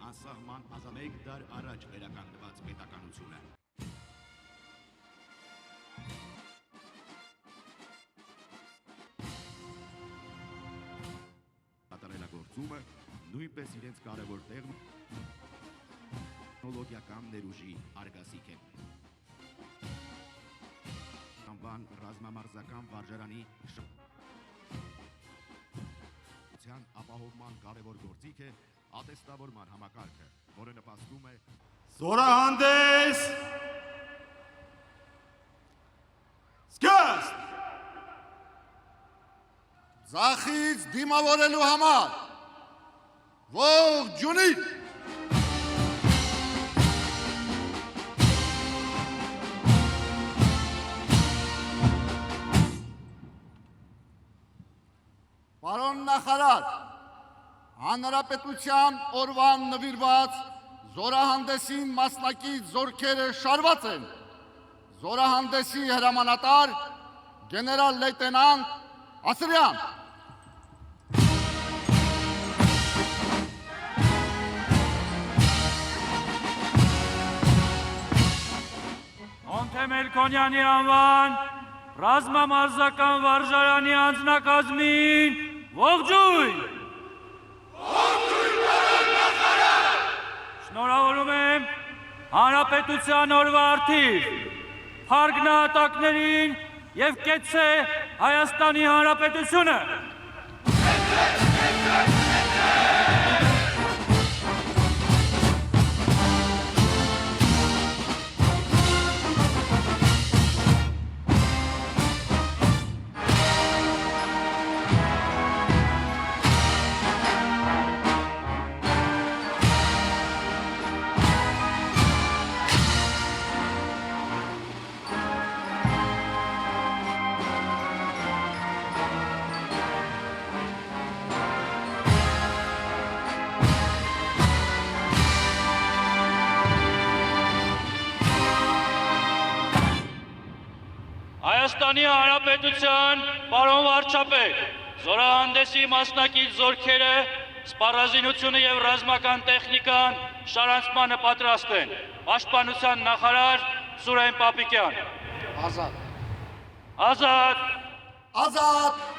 անսահման ազամեկ դար առաջ վերականգնված պետականությունը։ Կատարելագործումը նույնպես իրենց կարևոր տեղն տեխնոլոգիական ներուժի արգասիք է։ Անվան ռազմամարզական վարժարանի ապահովման կարևոր գործիք է ատեստավորման համակարգը, որը նպաստում է Զորահանդես սկստ ձախից դիմավորելու համար ողջունի Պարոն նախարար, հանրապետության օրվան նվիրված զորահանդեսին մասնակից զորքերը շարված են։ Զորահանդեսի հրամանատար գեներալ լեյտենանտ Ասրյան։ Հոնթե Մելքոնյանի անվան ռազմամարզական վարժարանի անձնակազմին ողջույն։ Ողջույն պարոն նախարար։ Շնորհավորում եմ հանրապետության օրվա առթիվ փառք նահատակներին եւ կեցցե Հայաստանի Հանրապետությունը։ Հայաստանի Հանրապետության պարոն վարչապետ, զորահանդեսի մասնակից զորքերը, սպառազինությունը եւ ռազմական տեխնիկան շարանցմանը պատրաստ են։ Պաշտպանության նախարար Սուրեն Պապիկյան։ Ազատ։ Ազատ։ Ազատ։